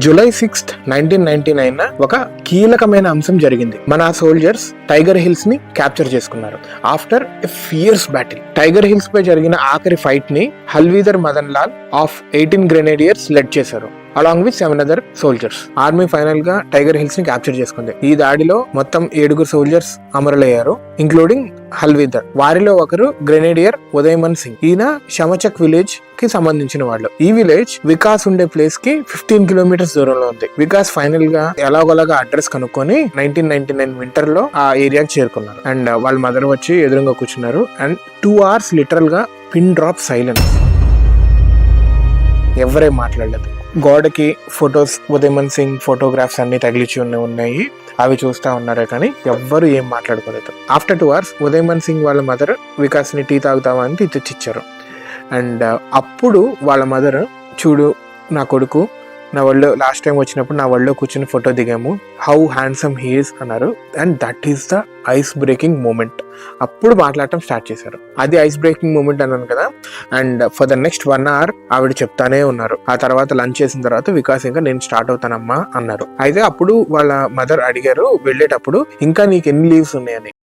July 6th 1999 ఒక కీలకమైన అంశం జరిగింది. మన సోల్జర్స్ టైగర్ హిల్స్ ని క్యాప్చర్ చేసుకున్నారు. After a fierce battle Tiger Hills పై జరిగిన ఆఖరి ఫైట్ ని havildar Madan Lal of 18 grenadiers led చేశారు along with 7 other soldiers. Army final గా టైగర్ హిల్స్ ని క్యాప్చర్ చేసుకుంది. ఈ దాడిలో మొత్తం 7 సోల్జర్స్ అమరులయ్యారు, ఇంక్లూడింగ్ హల్వీదర్. వారిలో ఒకరు గ్రెనేడియర్ ఉదయమన్ సింగ్. ఈయన శమచక్ విలేజ్ కి సంబంధించిన వాళ్ళు. ఈ విలేజ్ వికాస్ ఉండే ప్లేస్ కి 15 కిలోమీటర్స్ దూరంలో ఉంది. వికాస్ ఫైనల్ గా ఎలాగోలాగా అడ్రస్ కనుక్కొని 1999 వింటర్ లో ఆ ఏరియాకి చేరుకున్నారు. అండ్ వాళ్ళ మదర్ వచ్చి ఎదురుగా కూర్చున్నారు. అండ్ 2 hours లిటరల్ గా పిన్ డ్రాప్ సైలెన్స్. ఎవరే మాట్లాడలేదు. గోడకి ఫొటోస్, ఉదయమన్ సింగ్ ఫోటోగ్రాఫ్స్ అన్ని తగిలిచి ఉన్నాయి. అవి చూస్తా ఉన్నారే కానీ ఎవ్వరు ఏం మాట్లాడుకోలేదు. ఆఫ్టర్ 2 hours ఉదయమన్ సింగ్ వాళ్ళ మదర్ వికాస్ ని టీ తాగుతావా అని తెచ్చిచ్చారు. అండ్ అప్పుడు వాళ్ళ మదర్, చూడు నా కొడుకు నా ఒళ్ళో లాస్ట్ టైం వచ్చినప్పుడు నా ఒళ్ళో కూర్చుని ఫోటో దిగాము, హౌ హ్యాండ్సమ్ హీ ఈస్ అన్నారు. And that is the ice breaking moment. అప్పుడు మాట్లాడటం స్టార్ట్ చేశారు. అది ఐస్ బ్రేకింగ్ మూమెంట్ అన్నాను కదా. And for the next 1 hour ఆవిడ చెప్తానే ఉన్నారు. ఆ తర్వాత లంచ్ చేసిన తర్వాత వికాస్ ఇంకా నేను స్టార్ట్ అవుతానమ్మా అన్నారు. అయితే అప్పుడు వాళ్ళ మదర్ అడిగారు వెళ్ళేటప్పుడు, ఇంకా నీకు ఎన్ని లీవ్స్ ఉన్నాయని.